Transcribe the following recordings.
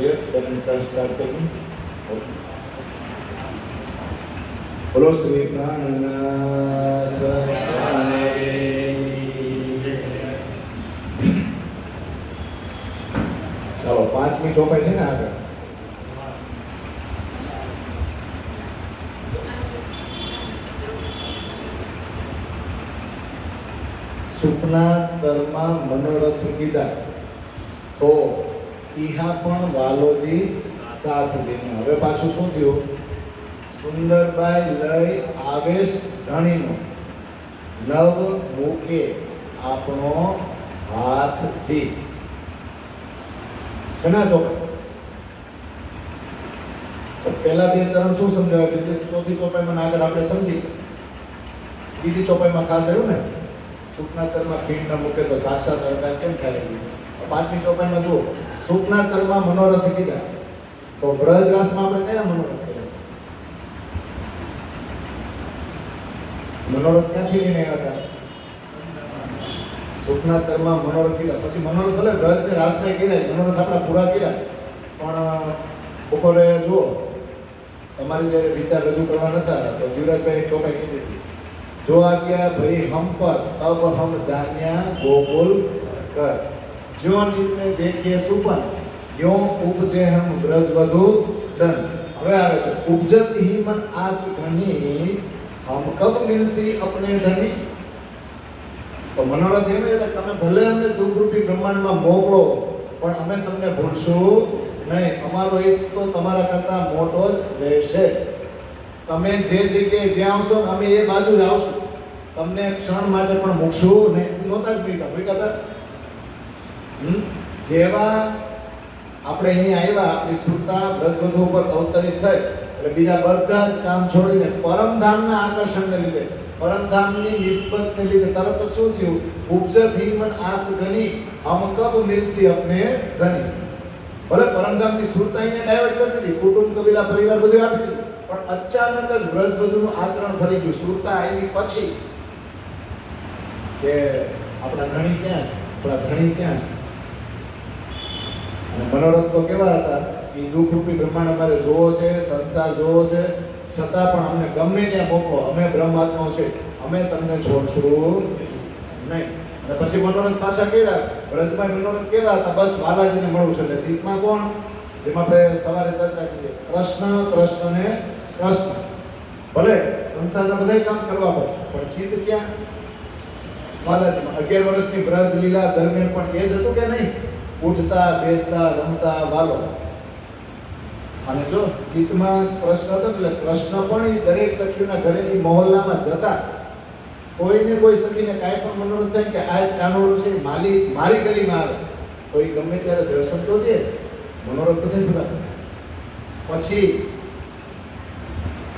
एक सेकंड का स्टार्ट करूं। बोलो श्री प्राणनाथ चलो 5મી ચોપાઈ છે ને આગળ સુપના તરમાં મનોરથ કીધા તો ઈહા પણ વાલોજી સાથ લઈને હવે પાછું શું થયું સુંદરબાઈ લઈ આવેશ ધણીનો નવ મૂકે આપણો હાથથી ઘણા ચોપાઈ તો પહેલા બે ચરણ શું સમજાવે છે જે ચોથી ચોપાઈમાં આગળ આપણે સમજી બીજી ચોપાઈમાં ખાસ આવ્યું ને સુખના તરમાં ખીણ ન મૂકે તો સાક્ષાત અડકા કેમ થાય 5મી ચોપાઈમાં જુઓ સુખના તરમાં મનોરથ કીધા તો બ્રજ રાસમાં આપણે કયા મનોરથ કર્યા મનોરથ ક્યાંથી લઈને આવ્યા હતા સુખના તરમાં મનોરથ કીધા પછી મનોરથ ભલે બ્રજ ને રાસમાં કર્યા મનોરથ આપણા પૂરા કર્યા પણ બપોરે જુઓ તમારી જે વિચાર રજૂ કરવા નતા તો જીવરાજભાઈ ચોપાઈ કીધી હતી जो आज्ञा भई हम पर अब हम जान्या गोकुल कर जो निर्णय देखिए सुपन यो उपजे हम ब्रज वधु जन હવે આવે છે ઉપજત ही मन आस घनी हम कब मिलसी अपने धनी તો મનોરથ એમ છે તમે ભલે અમને દુઃખરૂપી બ્રહ્માંડમાં મોકલો પણ અમે તમને ભૂલશું નહીં અમારો ઈશ તો તમારા કરતા મોટો જ રહેશે તમે જે જગ્યાએ જ્યાં આવશો અમે એ બાજુ જ આવશું તમને ક્ષણ માટે પણ મૂકશું નહીં નહોતા જ ભીકા જેવા આપણે અહીંયા આવ્યા આપણી સુરતા બ્રજવધુ ઉપર અવતરિત થઈ એટલે બીજા બધા જ કામ છોડીને પરમધામના આકર્ષણને લીધે પરમધામની નિસ્બતને લીધે તરત જ શું થયું ઉપજત હિમન આસ ઘની હમ કબ મિલસી અપને ધની ભલે પરમધામની સુરતા અહીંયા ડાયવર્ટ કરી દીધી કુટુંબ કબીલા પરિવાર બધું આપી દીધું પણ અચાનક જ બ્રજવધુનું આચરણ ફરી ગયું સુરતા આવી પછી કે આપણા ધણી ક્યાં છે આપણા ધણી ક્યાં છે અને મનોરથ તો કેવા હતા કે દુઃખરૂપી બ્રહ્માંડ અમારે જોવો છે સંસાર જોવો છે છતાં પણ અમને ગમે ત્યાં મોકલો અમે બ્રહ્માત્માઓ છે અમે તમને છોડશું નહીં અને પછી મનોરથ પાછા કર્યા બ્રજમાં મનોરથ કેવા હતા બસ બાલાજીને મળવું છે એટલે ચિત્તમાં કોણ જેમાં આપણે સવારે ચર્ચા કરીએ કૃષ્ણ કૃષ્ણ ને કૃષ્ણ ભલે સંસારના બધા કામ કરવા પડે પણ ચિત્ત ક્યાં બાલાજીમાં 11 વર્ષની બ્રજ લીલા દરમિયાન પણ એ જ હતું કે નહીં ઉઠતા બેસતા રમતા વાલો અને જો ચિત્તમાં કૃષ્ણ હતો એટલે કૃષ્ણ પણ એ દરેક સખીઓના ઘરેની મહોલ્લામાં જતા કોઈને કોઈ સખીને કાંઈ પણ મનોરથ થાય કે આ કાનોડું છે મારી ગલીમાં આવે તો એ ગમે ત્યારે દર્શન તો દે મનોરથ બધે પૂરા પછી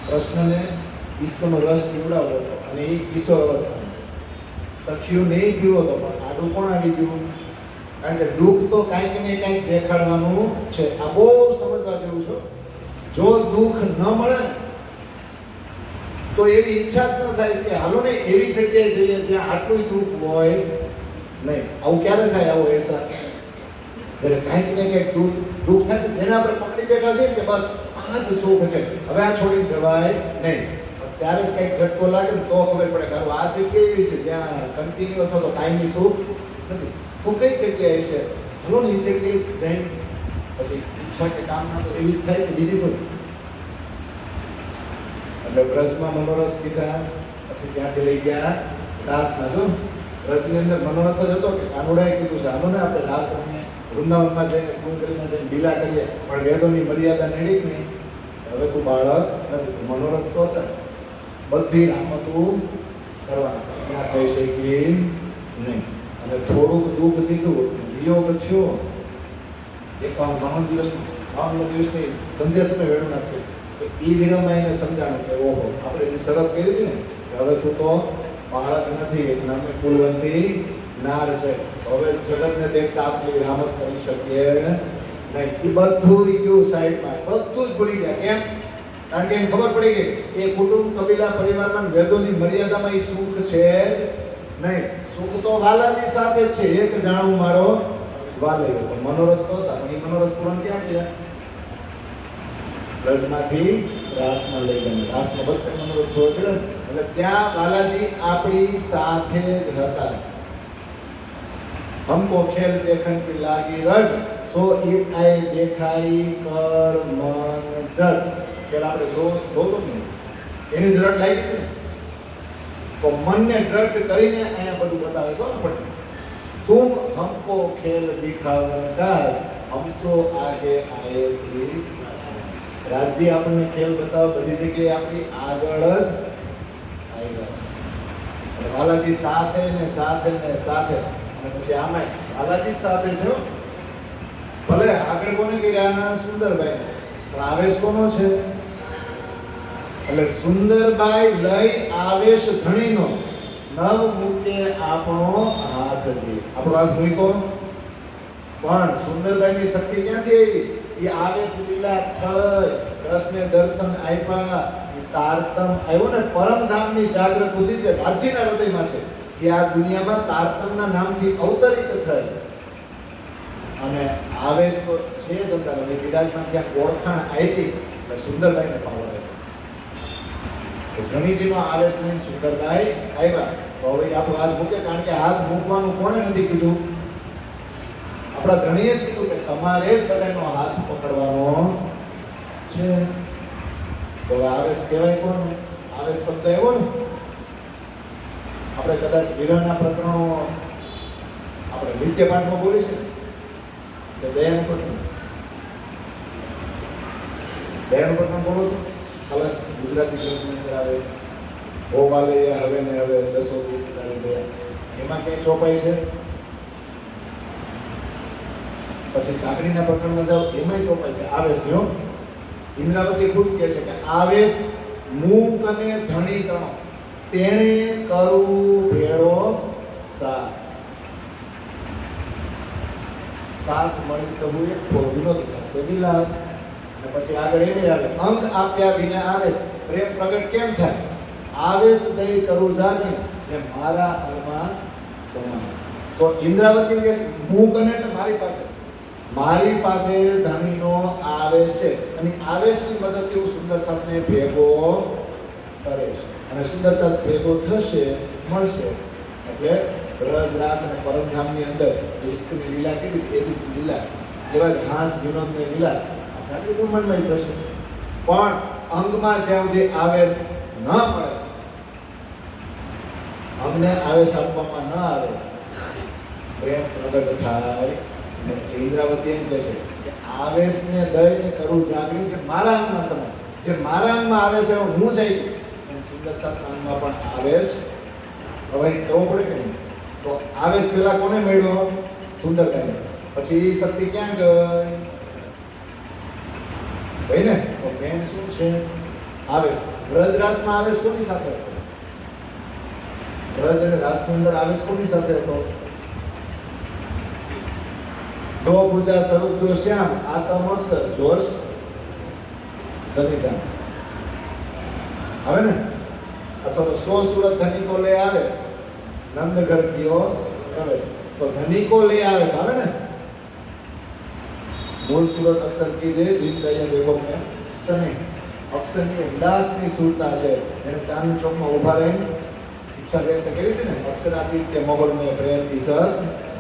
કૃષ્ણને ઈશ્વરનો રસ પીવડાવ્યો હતો અને એ કિશોર અવસ્થા સખીઓ નહીં પીવો તો પણ આડું કોણ આવી ગયું કારણ કે દુઃખ તો કાંઈક ને કાંઈક દેખાડવાનું છે આ બહુ સમજવા જેવું છે જો દુઃખ ન મળે ને તો એવી ઈચ્છા જ ન થાય કે હાલો ને એવી જગ્યાએ જઈએ જ્યાં આટલું દુઃખ હોય નહીં આવું ક્યારે થાય આવો અહેસાસ જ્યારે કાંઈક ને કંઈક દુઃખ થાય જેને આપણે પકડી બેઠા છીએ કે બસ આ જ સુખ છે હવે આ છોડી જવાય નહીં ત્યારે જ કંઈક ઝટકો લાગે તો ખબર પડે કે આ જગ્યા એવી છે જ્યાં કન્ટિન્યુ અથવા તો કાયમી સુખ નથી તો કઈ જગ્યાએ છે હલો ને એ જગ્યાએ જઈને પછી ઈચ્છા કે કામના તો એવી જ થાય કે બીજી કોઈ એટલે બ્રજમાં મનોરથ કીધા પછી ત્યાંથી લઈ ગયા રાસમાં જો બ્રજની અંદર મનોરથ જ હતો કે કાનુડાએ કીધું છે હાલો ને આપણે રાસ રમીએ વૃંદાવનમાં જઈને કુંકરીમાં જઈને લીલા કરીએ પણ વેદોની મર્યાદા નડી જ નહીં હવે તું બાળક નથી મનોરથ તો હતા બધી રામતું કરવાના ત્યાં થઈ શકી નહીં અને થોડુંક દુઃખ દીધું વિયોગ થયો 52 દિવસની સંધ્યા સમય વેળું નાખ્યું તો એ વિડીયોમાં એને સમજાણું કે ઓહો આપણે જે શરત કરી હતી ને કે હવે તું તો બાળક નથી એક નામે કુલવંતી નાર છે હવે જગતને દેખતા આપણે રામત કરી શકીએ નહીં એ બધું ગયું સાઈડમાં બધું જ ભૂલી ગયા કેમ કારણ કે એને ખબર પડી ગઈ એ કુટુંબ કબીલા પરિવારમાં વેદોની મર્યાદામાં એ સુખ છે જ નહીં સુખ તો વાલાજી સાથે જ છે એક જાણવું મારો વાલૈયો, પણ મનોરથ તો હતા, પણ એ મનોરથ પૂરણ ક્યાં ગયા? રજમાંથી રાસમાં લઈ ગયા, રાસમાં બધે મનોરથ પૂરો કર્યો ને. એટલે ત્યાં બાલાજી આપણી સાથે જ હતા. हमको खेल देखन की लागी रड, सो इत आए देखाई कर मन डर. પેલા આપણે જોતો ને એની જ રડ લાગી હતી ને, તો મનને દ્રઢ કરીને અહીંયા બધું બતાવે તો આપણને. तुम हमको खेल दिखावगा, हमसो आगे आए श्री રાજજી આપણને ખેલ બતાવ બધી જગ્યાએ આપણી આગળ જ આવ્યા છે. અને બાલાજી સાથે ને સાથે ને સાથે, અને પછી આમાં બાલાજી સાથે છે હો. ભલે આગળ કોને કર્યા? સુંદરભાઈ, પણ આવેશ કોનો છે? એટલે સુંદરભાઈ લઈ આવેશ ધણીનો, નવ મૂકે આપણો હાથ જી. આપણો હાથ મૂક્યો, પણ સુંદરભાઈની શક્તિ ક્યાંથી આવી? એ આવેશ લીલા થઈ, કૃષ્ણે દર્શન આપ્યા, એ તારતમ આવ્યો ને, પરમધામની જાગૃત બુદ્ધિ જે રાજ્યના હૃદયમાં છે એ આ દુનિયામાં તારતમના નામથી અવતરિત થઈ. અને આવેશ તો છે જ અંદર. હવે બિરાજમાં ત્યાં ઓળખાણ આપી એટલે સુંદરભાઈને પાવર આવ્યો. ધણીજીનો આવેશ લઈને સુંદરભાઈ આવ્યા. તો હવે આપણો હાથ મૂકે, કારણ કે હાથ મૂકવાનું કોણે નથી કીધું? આપણા ધણીએ જ કીધું કે તમારે જ બધાનો હાથ પકડવાનો છે. તો આવેશ કહેવાય કોણ? આવેશ શબ્દ એવો ને, આપણે કદાચ વિરહના પ્રકરણો આપણે નિત્ય પાઠમાં બોલી છે કે દયાનું પ્રકરણ, દયાનું પ્રકરણ બોલો છો? ખાસ ગુજરાતી ગ્રંથની અંદર આવે, હો વાલે હવે ને હવે દસો વીસ તારી દયા, એમાં ક્યાંય ચોપાઈ છે? પછી કાકડીના પ્રકરણમાં જાઓ, એમાંય ચોપાઈ છે આવેશ નો. ઇન્દ્રાવતી ખુદ કહે છે કે આવેશ મૂક અને ધણી તણો, તેણે કરું ભેળો સાથ. સાથ મળી સહુએ થોડો વિનોદ થશે વિલાસ. અને પછી આગળ એવી આવે, અંગ આપ્યા વિના આવેશ, પ્રેમ પ્રગટ કેમ થાય? આવેશ દઈ કરું જાગી, જે મારા અંગમાં સમાય. તો ઇન્દ્રાવતી કે મૂક અને મારી પાસે ધણીનો આવેશ છે, અને આવેશની મદદથી હું સુંદર સાથને ભેગો કરીશ. અને સુંદર સાથ ભેગો થશે, મળશે, એટલે બ્રજ રાસ અને પરમધામની અંદર ઈશ્વરની લીલા કીધી, એવી લીલા એવા જ હાસ વિનોદ ને વિલાસ આટલું બ્રહ્માંડમય થશે. પણ અંગમાં જ્યાં સુધી આવેશ ન મળે, અંગને આવેશ આપવામાં ન આવે, પ્રેમ પ્રગટ થાય. ઇન્દ્રાવતી એમ કહે છે કે આવેશને દઈને કરું જાગણી, જે મારા અંગમાં સમાય, જે મારા અંગમાં આવેશ એવો હું જઈ એમ સુંદર સાથના અંગમાં પણ આવેશ પ્રવાહિત કરવો પડે કે નહીં? તો આવેશ પેલા કોને મળ્યો? સુંદરભાઈને. પછી એ શક્તિ ક્યાં ગઈ? ભાઈ ને. તો મેન શું છે? આવેશ. બ્રજરાસમાં આવેશ કોની સાથે હતો? બ્રજ અને રાસની અંદર આવેશ કોની સાથે હતો? દો ભુજા સ્વરૂપ જો શ્યામ, આતમ અક્ષર જોશ ધનિધામ. હવે ને, અથવા તો 100 સુરત ધનિકો લે આવે, નંદ ઘર કયો પ્રવેશ. તો ધનિકો લે આવે આવે ને, મૂળ સુરત અક્ષર કી જે દિન चाहिए देखो मैं સને અક્ષરની ઉલ્લાસની સુરતા છે. એને ચાંદની ચોકમાં ઊભા રહીને ઈચ્છા વ્યક્ત કરી હતી ને, અક્ષરાદિત્ય મહોલ મેં પ્રેમ કી સર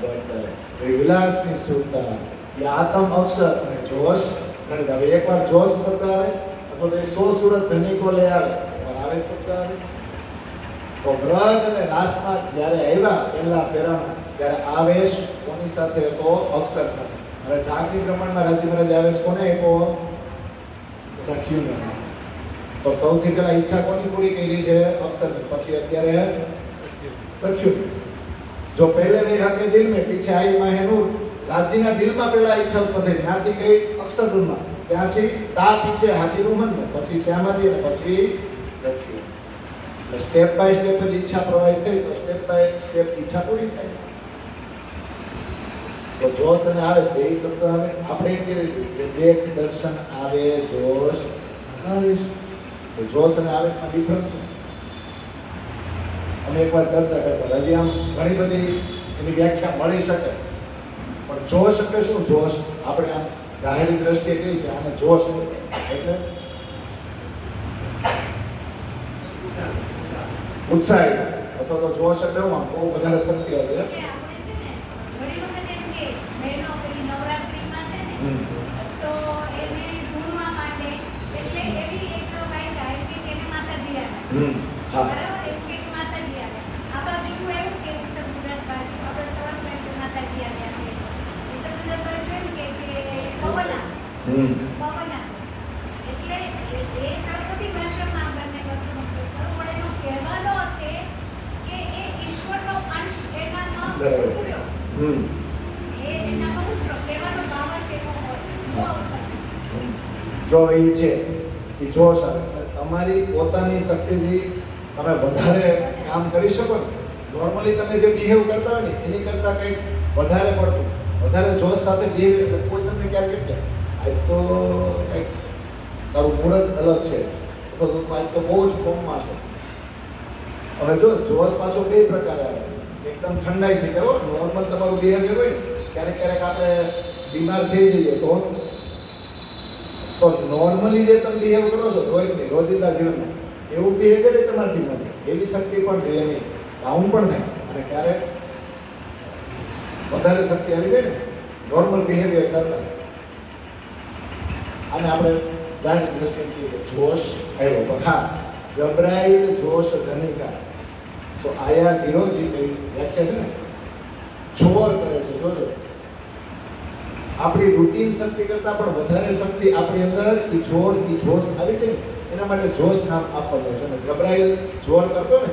બરતર. વિલાસની સુરતા, એ આતમ અક્ષર અને જોશ ગણિત. હવે એકવાર જોશ શબ્દ આવે અથવા તો 100 સુરત ધનિકો લે આવે, પણ આવે શબ્દ આવે. તો બ્રજ અને રાસમાં જ્યારે આવ્યા પહેલા ફેરામાં, ત્યારે આવેશ કોની સાથે હતો? અક્ષર સાથે. હવે જાગૃત બ્રહ્માંડમાં રાજી મહારાજ આવેશ કોને આપ્યો? સખ્યુને. તો સૌથી પહેલા ઈચ્છા કોની પૂરી કરી છે? અક્ષરની. પછી અત્યારે સખ્યુની. જો पहले नहीं हके दिल में पीछे आई माहे नूर, राज्यના દિલમાં પહેલા ઈચ્છા ઉત્પન્ન થઈ, ત્યાંથી ગઈ અક્ષરરૂપમાં, ત્યાંથી તા પીછે હાથી રૂહન ને, પછી શ્યામાજી અને પછી સખ્યુ. એટલે સ્ટેપ બાય સ્ટેપ જ ઈચ્છા પ્રવાહિત થઈ, તો સ્ટેપ બાય સ્ટેપ ઈચ્છા પૂરી થાય. તો જોશ અને આવેશ બે શબ્દ આવે. આપણે એમ કહીએ કે દેખ દર્શન આવે જોશ આવેશ. તો જોશ અને આવેશમાં ડિફરન્સ શું? અમે એકવાર ચર્ચા કરતા, હજી આમ ઘણી બધી એની વ્યાખ્યા મળી શકે, પણ પણ જોશ એટલે શું? જોશ આપણે આમ જાહેરી દ્રષ્ટિએ કહીએ કે આને જોશ એટલે ઉત્સાહી અથવા તો જોશ એટલે હું બહુ વધારે શક્તિ આવે છે. આપણે છે ને ઘણી વખત એમ કે બહેનો પેલી નવરાત્રિમાં છે ને તો એને ધૂળમાં માંડે એટલે એવી એક બાઈક આવે કે એને માતાજી આવે. હા બરાબર, એમ કે માતાજી આવે. આ બાજુ એવું કે ઉત્તર ગુજરાત બાજુ આપણે સવાસમાં કે માતાજી આવે આપણે. ઉત્તર ગુજરાત બાજુ એમ કે પવન આવે. પવન આવે. એટલે એ બધી ભાષામાં આપણને વસ્તુનો પ્રયોગ થયો, પણ એનો કહેવાનો અર્થ એ કે એ ઈશ્વરનો અંશ એનામાં ઉતર્યો. એ એનામાં ઉતર્યો. કહેવાનો ભાવ જ એવો હોય. બહુ અવસર. જો એ છે એ જોશ આવે તમારી પોતાની શક્તિથી તમે વધારે કામ કરી શકો ને. નોર્મલી તમે જે બિહેવ કરતા હોય ને એની કરતાં કંઈક વધારે પડતું વધારે જોશ સાથે બિહેવિયર એટલે કોઈ તમને ક્યારેક કહે આજ તો કંઈક તારું મૂડ જ અલગ છે અથવા તો આજ તો બહુ જ ફોર્મમાં છે. હવે જો જોશ પાછો બે પ્રકારે આવે. એકદમ ઠંડાઈથી કરો નોર્મલ તમારું બિહેવિયર હોય ને ક્યારેક ક્યારેક આપણે બીમાર થઈ જઈએ તો નોર્મલી જે તમે બિહેવ કરો છો રોજિંદા જીવનમાં એવું બિહેવિયર તમારાથી ન થાય. એવી શક્તિ પણ રહે નહીં, ડાઉન પણ થાય અને ક્યારેક વધારે શક્તિ આવી જાય ને નોર્મલ બિહેવિયર કરતા. અને આપણે જાહેર દ્રષ્ટિએ કહીએ કે જોશ આવ્યો પણ હા જબરાઈલ જોશ ધનિકા તો આયા વિરોધી એવી વ્યાખ્યા છે ને જોર કરે છે. જોજો આપણી રૂટીન શક્તિ કરતાં પણ વધારે શક્તિ આપણી અંદર એ જોર એ જોશ આવી જાય ને એના માટે જોશ નામ આપવાનું છે. અને જબરાઈલ જોર કરતો ને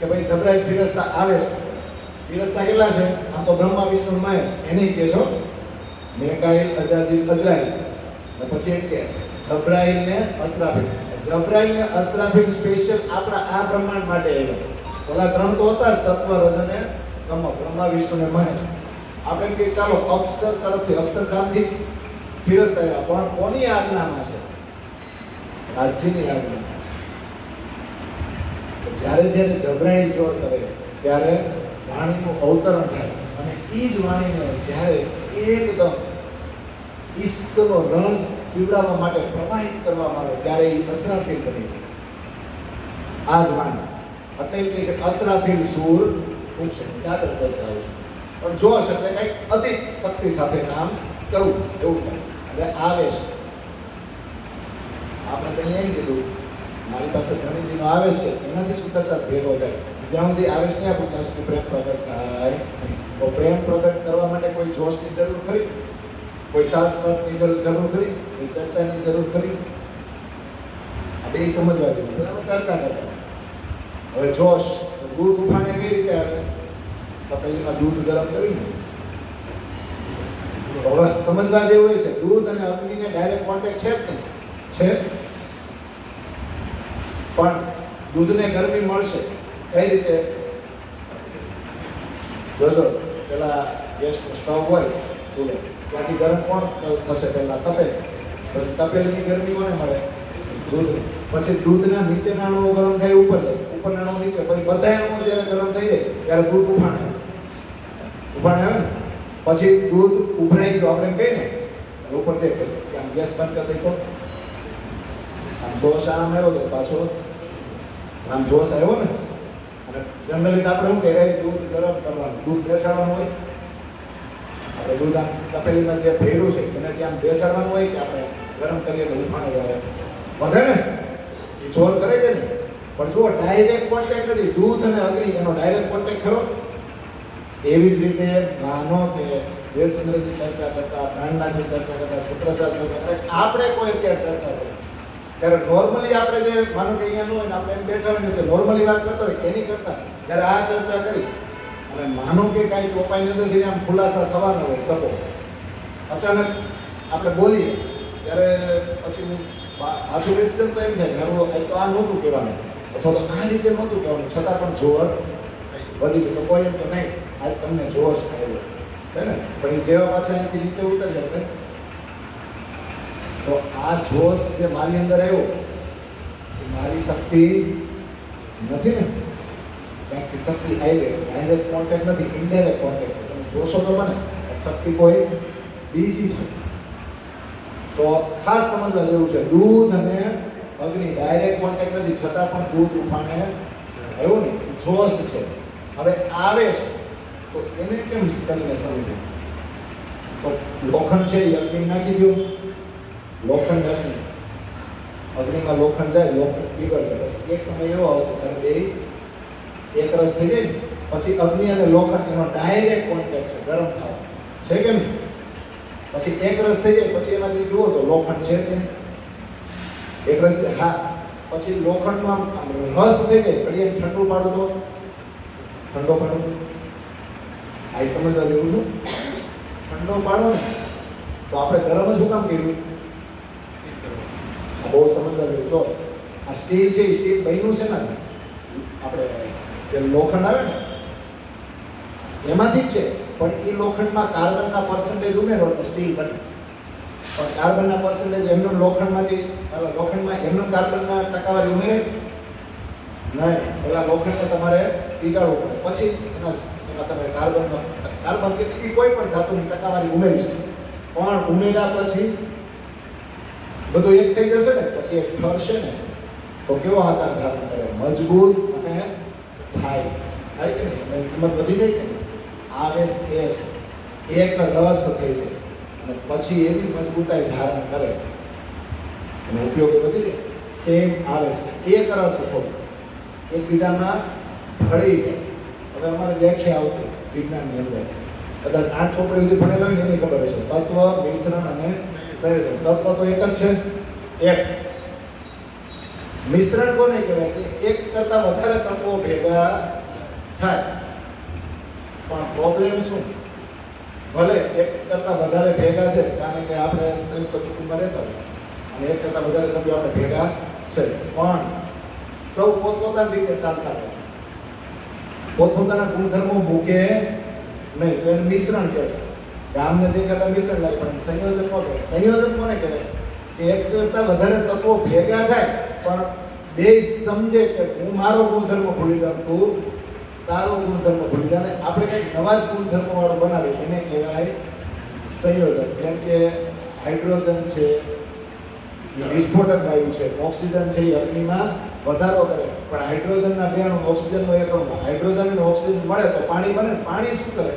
કે ભાઈ જબરાઈલ ફિરસ્તા આવે છે. ફિરસ્તા કેટલા છે? આમ તો બ્રહ્મા વિષ્ણુ મહેશ એને કહેશો મેકાઈલ અજાદીલ અજરાઈલ અને પછી એક કે જબરાઈલ ને અસરાફીલ. જબરાઈલ ને અસરાફીલ સ્પેશિયલ આપણા આ બ્રહ્માંડ માટે આવ્યા. ઓલા ત્રણ તો હતા સત્વ રજ અને તમ, બ્રહ્મા વિષ્ણુ ને મહેશ. આપણે એમ કે ચાલો અક્ષર તરફથી અક્ષરધામથી ફિરસ્તા આવ્યા પણ કોની આજ્ઞામાં છે? રાજ્યની આજ્ઞામાં. જ્યારે જ્યારે જબરાઈલ જોર કરે ત્યારે વાણીનું અવતરણ થાય અને એ જ વાણીને જ્યારે એકદમ ઈશ્કનો રસ પીવડાવવા માટે પ્રવાહિત કરવામાં આવે ત્યારે એ અસરાફીલ બની જાય. આ જ વાણી એટલે એમ કહે છે અસરાફીલ સૂર પૂછે આગળ ચર્ચા આવશે. પણ જોશ એટલે કંઈક અધિક શક્તિ સાથે કામ કરવું એવું થાય. હવે આવેશ આપણે તો એમ કીધું મારી પાસે ઘણીજીનો આવેશ છે એનાથી સુધા સાથે ભેગો થાય. જ્યાં સુધી આવેશ નહીં આપું ત્યાં સુધી પ્રેમ પ્રગટ થાય નહીં. તો પ્રેમ પ્રગટ કરવા માટે કોઈ જોશની જરૂર ખરી? કોઈ શાસ્ત્રની જરૂર ખરી? કોઈ ચર્ચાની જરૂર ખરી? આ બે સમજવા જોઈએ. બરાબર, ચર્ચા કરતા. હવે જોશ દૂધ ઉફાણે કઈ રીતે આવે? તપેલીમાં દૂધ ગરમ કરીને. હવે સમજવા જેવું હોય છે દૂધ અને અગ્નિને ડાયરેક્ટ કોન્ટેક્ટ છે જ નહીં. છે પણ દૂધને ગરમી મળશે કઈ રીતે? જોજો પેલા ગેસનો સ્ટવ હોય ચૂલે ત્યાંથી ગરમ કોણ થશે? પહેલા તપેલી. પછી તપેલીની ગરમી કોને મળે? દૂધ. પછી દૂધના નીચેના અણુઓ ગરમ થાય ઉપર જાય, ઉપરના અણુઓ નીચે, પછી બધા અણુઓ જ્યારે ગરમ થઈ જાય ત્યારે દૂધ ઉફાણે આવે ને. પછી દૂધ ઉભરાઈ ગયું આપણે કહીએ ને ઉપર જાય કે આમ ગેસ બંધ કરી દઈ તો આમ જોશ આમ આવ્યો તો પાછો આમ જોશ આવ્યો ને. અને જનરલી તો આપણે શું કે દૂધ ગરમ કરવાનું, દૂધ બેસાડવાનું હોય. આપણે દૂધ આમ તપેલીમાં જે ભેરું છે એને ત્યાં બેસાડવાનું હોય કે આપણે ગરમ કરીએ તો ઉફાણે જાય વધે ને એ જોર કરે છે ને. પણ જુઓ ડાયરેક્ટ કોન્ટેક્ટ નથી દૂધ અને અગ્નિ એનો ડાયરેક્ટ કોન્ટેક્ટ ખરો. એવી જ રીતે માનો કે દેવચંદ્રજી ચર્ચા કરતા, પ્રાણનાથજી ચર્ચા કરતા, છત્રસાલ ચર્ચા કરતા, આપણે કોઈ અત્યારે ચર્ચા કરીએ ત્યારે નોર્મલી આપણે જે માનો કે અહીંયા ન હોય ને આપણે એમ બેઠા હોય ને તો નોર્મલી વાત કરતા હોય એની કરતા જ્યારે આ ચર્ચા કરી અને માનો કે કાંઈ ચોપાઈની અંદરથી આમ ખુલાસા થવાનો હોય સપો અચાનક આપણે બોલીએ ત્યારે પછી પાછું બેસી તો એમ થાય ઘરો તો આ નહોતું કહેવાનું અથવા તો આ રીતે નહોતું કહેવાનું છતાં પણ જોર વધી ગયું. તો કોઈ એમ તો નહીં આજ તમને જોશ આવ્યો છે ને પણ એ જેવા પાછા અહીંથી નીચે ઉતરી જાય તો આ જોશ જે મારી અંદર આવ્યો એ મારી શક્તિ નથી ને. ક્યાંકથી શક્તિ આવી ડાયરેક્ટ કોન્ટેક્ટ નથી, ઇનડાયરેક્ટ કોન્ટેક્ટ છે. તમે જોશો તો મને શક્તિ કોઈ બીજી છે. તો ખાસ સમજવા જેવું છે, દૂધ અને અગ્નિ ડાયરેક્ટ કોન્ટેક્ટ નથી, છતાં પણ દૂધ ઉફાણે આવ્યું ને, જોશ છે. હવે આવે છે તો એને કેમ કરીને સમજવું? તો લોખંડ છે એ અગ્નિ નાખી દો, લોખંડ અગ્નિમાં લોખંડ જાય, લોખંડ પીગળશે. પછી એક સમય એવો આવશે ત્યારે બે એક રસ થઈ જાય ને, પછી અગ્નિ અને લોખંડ એનો ડાયરેક્ટ કોન્ટેક્ટ છે, ગરમ થાવ છે કે નહીં? પછી એક રસ થઈ જાય, પછી એમાંથી જુઓ તો લોખંડ છે તે એક રસ હા, પછી લોખંડમાં રસ થઈ જાય, ઘડીએ ઠંડુ પાડો તો ઠંડો પાડો, આ સમજવા જેવું છું. ઠંડો પાડો ને તો આપણે ગરમ જ શું કામ કર્યું? બહુ સમજવા જેવું. જો આ સ્ટીલ છે, એ સ્ટીલ બન્યું છે ને આપણે જે લોખંડ આવે ને એમાંથી જ છે, પણ એ લોખંડમાં કાર્બનના પર્સન્ટેજ ઉમેરો એટલે સ્ટીલ બને. પણ કાર્બનના પર્સન્ટેજ એમનું લોખંડમાંથી લોખંડમાં એમનું કાર્બનના ટકાવારી ઉમેરે નહીં, પેલા લોખંડને તમારે પીગાળવું પડે, પછી એમાં તમે કાર્બન કે બીજી કોઈ પણ ધાતુની ટકાવારી ઉમેરી શકો. પણ ઉમેર્યા પછી બધું એક થઈ જશે ને, પછી એક ઠરશે ને તો કેવો આકાર ધારણ કરે? મજબૂત અને સ્થાયી થાય કે નહીં? એની કિંમત વધી જાય કે નહીં? આવેશ એ છે, એક રસ થઈ જાય અને પછી એની મજબૂતાઈ ધારણ કરે અને ઉપયોગ વધી જાય. સેમ આવેશ, એક રસ થવું, એકબીજામાં ભળી જાય. હવે અમારે વ્યાખ્યા આવતી વિજ્ઞાનની અંદર, કદાચ 8 ચોપડી સુધી ભણેલા હોય ને એની ખબર છે, તત્વ, મિશ્રણ અને સંયોજન. તત્વ તો એક જ છે, એક. મિશ્રણ કોને કહેવાય? કે એક કરતા વધારે તત્વો ભેગા થાય. પણ પ્રોબ્લેમ શું? ભલે એક કરતા વધારે ભેગા છે, કારણ કે આપણે સંયુક્ત કુટુંબમાં રહેતા હોય અને એક કરતા વધારે સભ્યો આપણે ભેગા છે, પણ સૌ પોતપોતાની રીતે ચાલતા હોય, પોતપોતાના ગુણધર્મો મૂકે નહીં, તો એને મિશ્રણ કહેવાય. ગામને દેખાતા મિશ્રણ લાગે, પણ સંયોજન કોને કહેવાય? સંયોજન કોને કહેવાય? કે એક કરતા વધારે તત્વો ભેગા થાય પણ બે સમજે કે હું મારો ગુણધર્મ ભૂલી જાઉં, તું તારો ગુણધર્મ ભૂલી જાય, આપણે કંઈક નવા જ ગુણધર્મ વાળો બનાવી, એને કહેવાય સંયોજન. જેમ કે હાઇડ્રોજન છે એ વિસ્ફોટક વાયુ છે, ઓક્સિજન છે એ અગ્નિમાં વધારો કરે, પણ હાઇડ્રોજનના બે અણુ, ઓક્સિજનનો એક અણુ, હાઇડ્રોજન અને ઓક્સિજન મળે તો પાણી બને. પાણી શું કરે?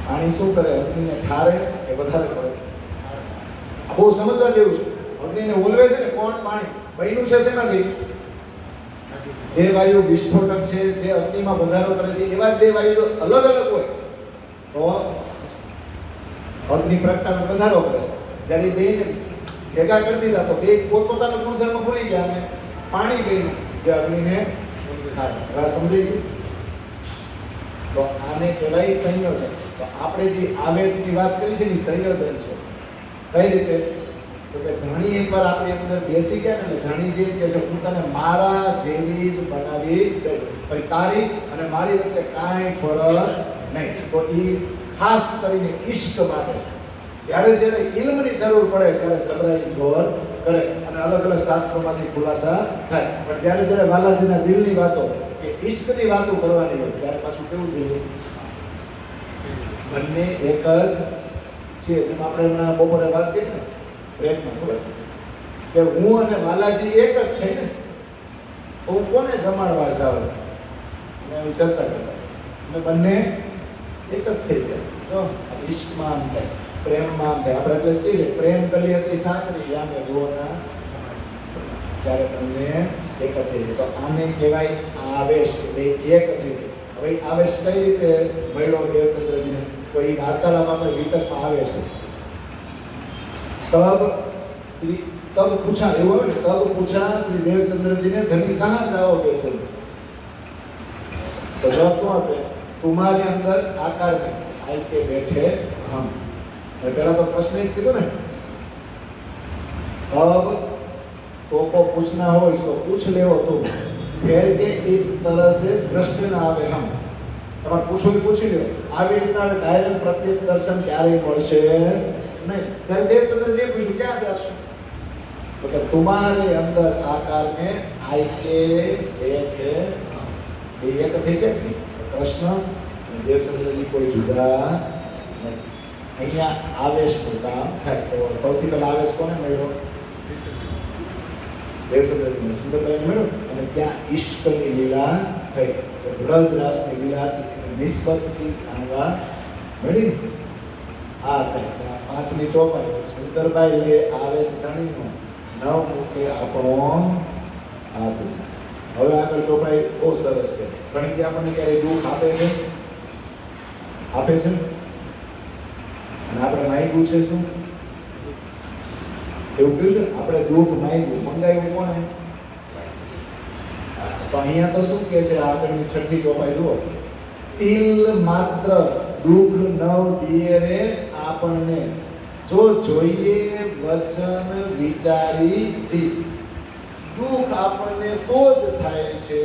પાણી શું કરે? અગ્નિને ઠારે કે વધારે કરે? આ બહુ સમજવા જેવું છે. અગ્નિને ઓલવે છે ને કોણ? પાણી. બન્યું છે શેમાંથી? જે વાયુ વિસ્ફોટક છે, જે અગ્નિમાં વધારો કરે છે, એવા બે વાયુ અલગ અલગ હોય તો અગ્નિ પ્રગટાવે વધારો કરે છે. જ્યારે બે ભેગા કરી દીધા તો બે પોતપોતાનો ગુણધર્મ ભૂલી ગયા અને પાણી બન્યું જે અગ્નિને થાય. સમજી ગયું? તો આને કહેવાય સંયોજન. તો આપણે જે આવેશની વાત કરી છે ને સંયોજન છે. કઈ રીતે? તો કે ધણી એકવાર આપણી અંદર બેસી ગયા ને, ધણી જે કહે છે હું તને મારા જેવી જ બનાવી દઈશ, પછી તારી અને મારી વચ્ચે કાંઈ ફરક નહીં. તો એ ખાસ કરીને ઈશ્ક માટે જ્યારે જ્યારે ઇલ્મની જરૂર પડે ત્યારે જબરાઈ જોર કરે અને અલગ અલગ શાસ્ત્રોમાંથી ખુલાસા થાય. પણ જ્યારે જ્યારે વાલાજીના દિલની વાતો કે ઈશ્કની વાતો કરવાની હોય ત્યારે પાછું કેવું જોઈએ? બંને એક જ છે. જેમ આપણે હમણાં બપોરે વાત કરી ને બ્રેકમાં, ખબર કે હું અને વાલાજી એક જ છે ને, તો હું કોને જમાડવા જાઉં? એની ચર્ચા કરતા અને બંને એક જ થઈ જાય. જો ઈશ્કમાં આમ થાય, પ્રેમમાં આમ થાય. આપણે એટલે જ કહીએ પ્રેમ કલી હતી સાંકળી, આમે ગોના ત્યારે બંને એક જ થઈ જાય. તો આને કહેવાય આવેશ, એટલે એક થઈ જાય. હવે આવેશ કઈ રીતે મળ્યો દેવચંદ્રજીને? તો એ વાર્તાલાપ આપણે વિતકમાં આવે છે. तब पूछा, એવું આવે ને, तब पूछा श्री देवचंद्र जी ने धनी कहाँ जाओगे तुम? तो जवाब શું આપે? तुम्हारे अंदर आकार में आई के बैठे हम. पहला तो प्रश्न ही कीधो ने, अब तो को पूछना हो इसको पूछ ले हो तुम, फिर के इस तरह से प्रश्न ना आवे हम. તમારે પૂછો એ પૂછી લ્યો. આવી રીતના ડાયરેક્ટ પ્રત્યક્ષ દર્શન ક્યારેય મળશે नहीं. ત્યારે દેવચંદ્રજીએ પૂછ્યું ક્યાં જશો? तो कि तुम्हारे अंदर आकार में आई के बैठे एक थे के प्रश्न દેવચંદ્રજી કોઈ જુદા નથી. અહીંયા આવેશનું કામ થાય. તો સૌથી પહેલા આવેશ કોને મળ્યો? દેવચંદ્રજીને, સુંદરભાઈને મળ્યો. અને ત્યાં ઈષ્ટની લીલા થઈ. તો બ્રહ્મરાસની લીલા નિસ્બતથી જાણવા મળી ને આ થાય. ત્યાં પાંચમી ચોપાઈ સુંદરભાઈ લે આવેશ ધણીનો નવ મૂકે આપણો હાથ. હવે આગળ ચોપાઈ બહુ સરસ છે. ધણી કે આપણને ક્યારેય દુઃખ આપે છે? આપે છે. અને આપણે માંગ્યું છે શું? એવું કહ્યું છે આપણે દુઃખ માંગ્યું, મંગાવ્યું કોણે? તો અહીંયા તો શું કહે છે આગળની છઠ્ઠી ચોપાઈ જુઓ, તિલ માત્ર દુઃખ નવ દિયે રે આપણને, જો જોઈએ વચન વિચારી જીત. દુઃખ આપણને તો જ થાય છે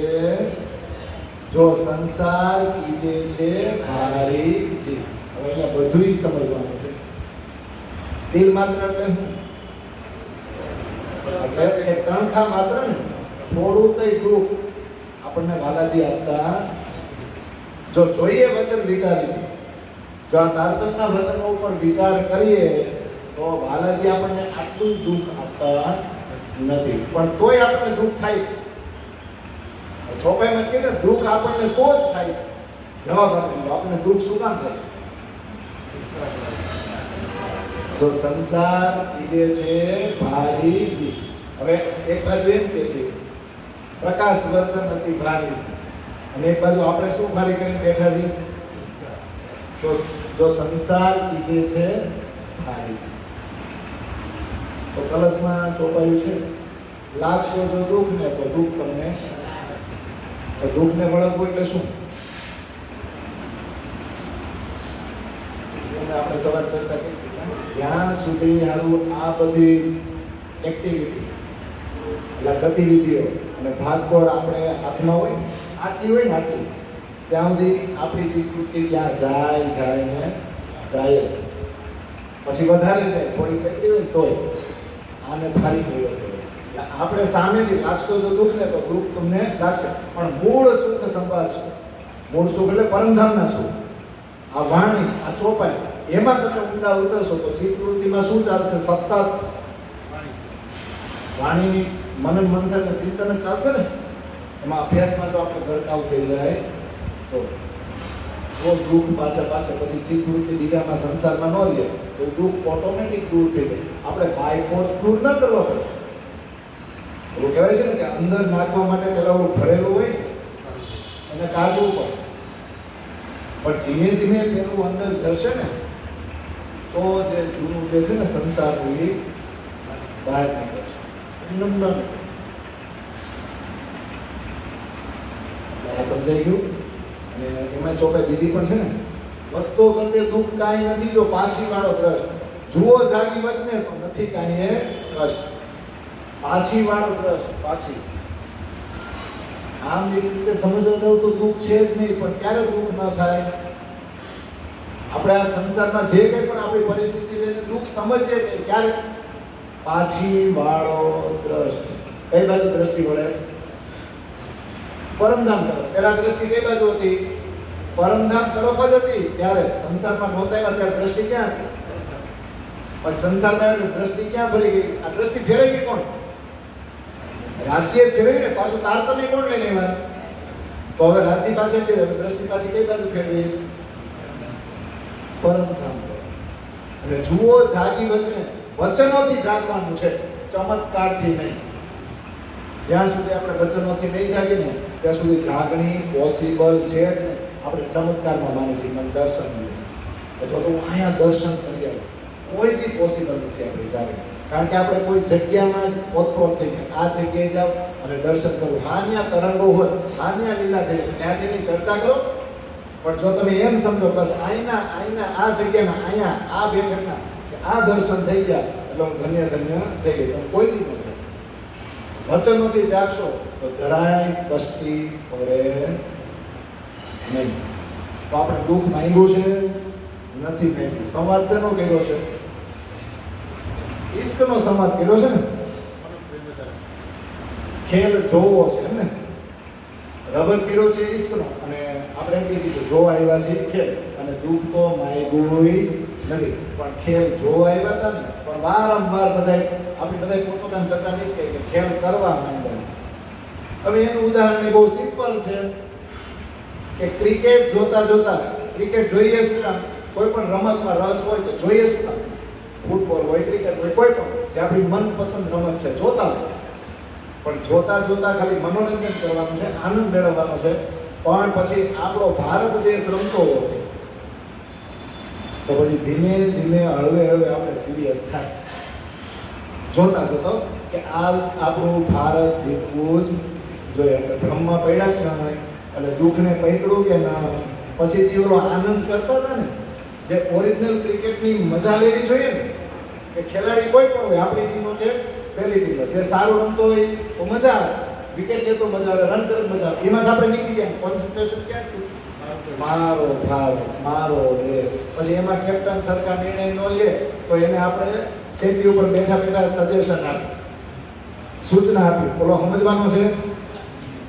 જો સંસાર કીજે છે ભારી જીત. હવે અહીંયા બધુંય સમજવાનું છે. તિલ માત્ર એટલે શું? એટલે એક કણખા માત્ર ને થોડું કઈ દુઃખ આપણને બાલાજી આપતા, જો જોઈએ વચન વિચારી, જો આ તારતમ્યના વચનો ઉપર વિચાર કરીએ તો બાલાજી આપણને આટલું દુઃખ આપતા નથી, પણ તોય આપણને દુઃખ થાય છે. ચોપાઈમાં કહે છે દુઃખ આપણને તો જ થાય છે. જવાબ આપીએ આપણને દુઃખ શું કામ થાય? તો સંસાર કીધે છે ભારી જીત. હવે એક બાજુ એમ કે છે પ્રકાશ વચન અતિ ભારી, અને એક બાજુ આપણે શું ભારી કરીને બેઠા છીએ? તો જો સંસાર કીધે છે ભારી. તો કલશમાં ચોપાયું છે લાગશો જો દુઃખ ને તો દુઃખ તમને, તો દુઃખને વળગવું એટલે શું? આપણે સવાર ચર્ચા કરી જ્યાં સુધી હારું આ બધી એક્ટિવિટી એટલે ગતિવિધિઓ અને ભાગદોડ આપણે હાથમાં હોય ને આટલી હોય ને આટલી, ત્યાં સુધી આપણી ચિત્તવૃત્તિ ત્યાં જાય ને જાય. પછી વધારે જાય, થોડી પેટી હોય તોય આને ભારી ગયો. આપણે સામેથી લાગશો તો દુઃખ ને તો દુઃખ તમને લાગશે, પણ મૂળ સુખ સંભાળશો. મૂળ સુખ એટલે પરમધામના સુખ. આ વાણી, આ ચોપાઈ, એમાં તમે ઊંડા ઉતરશો તો ચિત્તવૃત્તિમાં શું ચાલશે? સતત વાણીની મનન મંથન અને ચિંતન ચાલશે ને. એમાં અભ્યાસમાં જો આપણે ગરકાવ થઈ જાય તો દુઃખ પાછા પછી ચિત્તવૃત્તિ બીજામાં સંસારમાં ન રહે તો દુઃખ ઓટોમેટિક દૂર થઈ જાય. આપણે બાય ફોર્સ દૂર ન કરવા પડે. એવું કહેવાય છે ને કે અંદર નાખવા માટે પેલા ઓલું ભરેલું હોય એને કાઢવું પડે, પણ ધીમે ધીમે પેલું અંદર જશે ને તો જે જૂનું જે છે ને સંસારનું એ બહાર નીકળશે. આ સમજાઈ ગયું. અને એમાં ચોપાઈ બીજી પણ છે ને, વસ્તુઓ કરતે દુઃખ કાંઈ નથી જો પાછી વાળો દ્રષ્ટ, જુઓ જાગી વચને પણ નથી કાંઈ એ કષ્ટ. પાછી વાળો દ્રષ્ટ, પાછી આમ એક રીતે સમજવા જાવ તો દુઃખ છે જ નહીં, પણ ક્યારે દુઃખ ન થાય? આપણે આ સંસારમાં જે કંઈ પણ આપણી પરિસ્થિતિ લઈને દુઃખ સમજીએ નહીં, ક્યારે? પાછી વાળો દ્રષ્ટ. કઈ બાજુ દ્રષ્ટિ વળે? પરમધામ તરફ. પેલા દ્રષ્ટિ કઈ બાજુ હતી? પરમધામ તરફ જ હતી. ત્યારે સંસારમાં નહોતા આવ્યા ત્યારે દ્રષ્ટિ ક્યાં હતી? પછી સંસારમાં એટલે દ્રષ્ટિ ક્યાં ફરી ગઈ? આ દ્રષ્ટિ ફેરવી ગઈ કોણ? રાજ્ય ફેરવી ને પાછું તારતમ્ય કોણ લઈને આવ્યા? તો હવે રાજ્ય પાસે કે હવે દ્રષ્ટિ પાછી કઈ બાજુ ફેરવી? પરમધામ. અને જુઓ જાગી વચને, વચનોથી જાગવાનું છે, ચમત્કારથી નહીં. જ્યાં સુધી આપણે વચનોથી નહીં જાગીને ત્યાં સુધી જાગણી પોસિબલ છે જ નહીં. આપણે ચમત્કારમાં માની છીએ, મને દર્શન મળે અથવા તો હું અહીંયા દર્શન કરી આવું, કોઈ બી પોસિબલ નથી આપણી જાગણી. કારણ કે આપણે કોઈ જગ્યામાં ઓતપ્રોત થઈ જાય, આ જગ્યાએ જાઓ અને દર્શન કરવું, હા ત્યાં તરંગો હોય, હા ત્યાં લીલા થઈ જાય, ત્યાં જેની ચર્ચા કરો. પણ જો તમે એમ સમજો બસ અહીંના આ જગ્યાના અહીંયા આ બેઠકના આ દર્શન થઈ ગયા એટલે હું ધન્ય થઈ ગઈ, તમે કોઈ બી નથી. વચનોથી જાગશો તો જરાય કષ્ટી પડે નહીં. તો આપણે દુઃખ માંગ્યું છે નથી માંગ્યું. સંવાદ શેનો કર્યો છે? ઈશ્કનો સંવાદ કર્યો છે ને. ખેલ જોવો છે એમ ને. રબર કર્યો છે ઈશ્કનો અને આપણે એમ કહીએ છીએ કે જોવા આવ્યા છીએ ખેલ, અને દુઃખ તો માયગુંય નથી, પણ ખેલ જોવા આવ્યા હતા ને, પણ વારંવાર આપણે બધા પોતપોતાની ચર્ચાની જ કે ખેલ કરવા માંડ્યા. હવે એનું ઉદાહરણ બહુ સિમ્પલ છે કે ક્રિકેટ જોતા ક્રિકેટ જોઈએ શું કામ? કોઈ પણ રમતમાં રસ હોય તો જોઈએ શું કામ? ફૂટબોલ હોય, ક્રિકેટ હોય, કોઈ પણ જે આપણી મનપસંદ રમત છે જોતા હોય. પણ જોતા ખાલી મનોરંજન કરવાનું છે, આનંદ મેળવવાનો છે. પણ પછી આપણો ભારત દેશ રમતો હોય તો પછી ધીમે ધીમે હળવે આપણે સિરિયસ થાય જોતા કે આ આપણું ભારત જીતવું જ જોઈએ. એટલે ભ્રમમાં પડ્યા જ ન હોય, એટલે દુઃખને પકડ્યું કે ના, પછી જે ઓલો આનંદ કરતા હતા ને, જે ઓરિજિનલ ક્રિકેટની મજા લેવી જોઈએ ને, કે ખેલાડી કોઈ પણ હોય, આપણી ટીમનો કે પહેલી ટીમનો, જે સારું રમતો હોય તો મજા આવે, વિકેટ લેતો મજા આવે, રન કરતો મજા આવે, એમાં જ આપણે નીકળી ગયા. કોન્સન્ટ્રેશન ક્યાં થયું? મારો ભારત, મારો દેશ. પછી એમાં કેપ્ટન સરકાર નિર્ણય ન લે તો એને આપણે સેટી ઉપર બેઠા સજેશન આપી, સૂચના આપી, ઓલો સમજવાનો છે.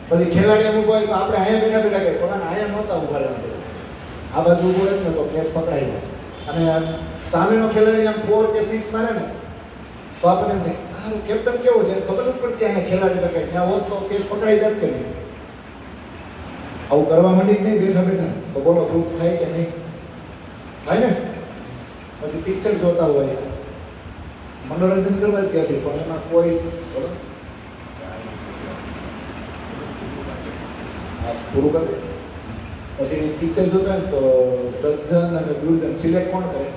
પછી ખેલાડી અમુક હોય તો આપણે અહીંયા બેઠા કહીએ, પોતાને અહીંયા નહોતા ઉભા રહેવાનું, આ બાજુ ઉભો રહે ને તો કેચ પકડાઈ જાય. અને સામેનો ખેલાડી આમ 4 કે 6 મારે ને તો આપણને એમ થાય, આ કેપ્ટન કેવો છે ખબર નથી પડતી, અહીંયા ખેલાડી લગાય ત્યાં હોત તો કેચ પકડાઈ જાત કે નહીં. આવું કરવા માંડી જ નહીં બેઠા તો બોલો દુઃખ થાય કે નહીં થાય ને? પછી પિક્ચર જોતા હોય, મનોરંજન કરવા જ ગયા છે, પણ એમાં કોઈ બોલો પૂરું કરે. પછી પિક્ચર જોતા હોય તો સજ્જન અને દુર્જન સિલેક્ટ કોણ કરે?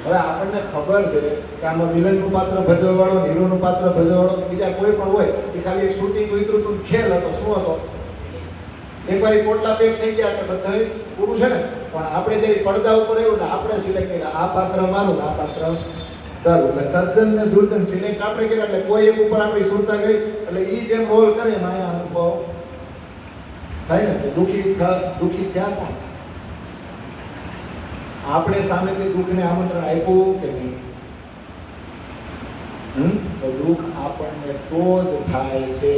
હવે આપણને ખબર છે કે આમાં વિલનનું પાત્ર ભજવવાળો, હીરોનું પાત્ર ભજવવાળો બીજા કોઈ પણ હોય, એ ખાલી એક શૂટિંગ ઉતરું તું ખેલ હતો. શું હતો? એકવાર પોટલા પેક થઈ ગયા એટલે બધા પૂરું છે ને. પણ આપણે જ્યારે પડદા ઉપર આવ્યું ને આપણે સિલેક્ટ કર્યા, આ પાત્ર મારું, આ પાત્ર તારું. એટલે સજ્જન ને દુર્જન સિલેક્ટ આપણે કર્યા, એટલે કોઈ એક ઉપર આપણી સુરતા ગઈ, એટલે એ જેમ રોલ કરે એમાં અહીંયા અનુભવ થાય ને. તો દુઃખી થયા પણ આપણે સામેથી દુઃખને આમંત્રણ આપ્યું કે નહીં? તો દુઃખ આપણને તો જ થાય છે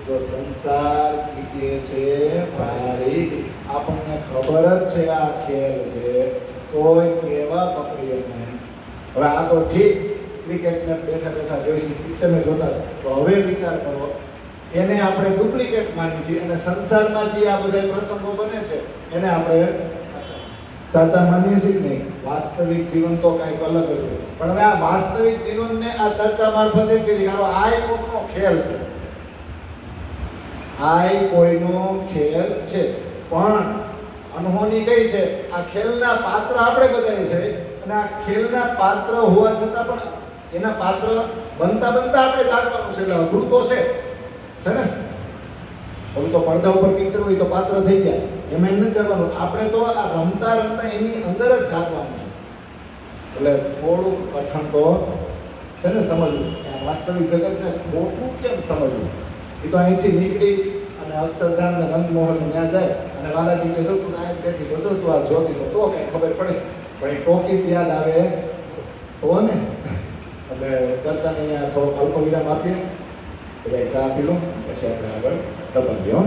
જો સંસાર કીધે છે ભારી. આપણને ખબર જ છે આ ખેલ છે, કોઈ કેવા પકડીએ નહીં. હવે આ તો ઠીક ક્રિકેટને બેઠા જોઈશું, પિક્ચરને જોતા, તો હવે વિચાર કરો, એને આપણે ડુપ્લિકેટ માની છીએ, અને સંસારમાં જે આ બધા પ્રસંગો બને છે એને આપણે સાચા માનીએ છીએ કે નહીં? વાસ્તવિક જીવન તો કંઈક અલગ જ હોય. પણ હવે આ વાસ્તવિક જીવનને આ ચર્ચા મારફતે કહી કે આ કોઈનો ખેલ છે, આ કોઈનો ખેલ છે. પણ અનહોની કઈ છે? આ ખેલના પાત્ર આપણે બધાય છે, અને આ ખેલના પાત્ર હોવા છતાં પણ એના પાત્ર બનતા આપણે જાણવાનું છે. એટલે અઘરું તો છે ને. ઓલું તો પડદા ઉપર પિક્ચર હોય તો પાત્ર થઈ ગયા, એમાં એમ નથી જાણવાનું. આપણે તો આ રમતા એની અંદર જ જાગવાનું છે. એટલે થોડું કઠણ તો છે ને સમજવું, વાસ્તવિક જગતને ખોટું કેમ સમજવું. એ તો અહીંથી નીકળી અને અક્ષરધામ ને રંગમોહન ત્યાં જાય અને વાલાજી કે જો તું આ બેઠી જોતો તું આ જોતી તો કઈ ખબર પડે. પણ એ ટોકીસ યાદ આવે તો ને. એટલે ચર્ચાને અહીંયા થોડો અલ્પ વિરામ આપીએ, બધા ચા પી લો, પછી આપણે આગળ તપાવીએ.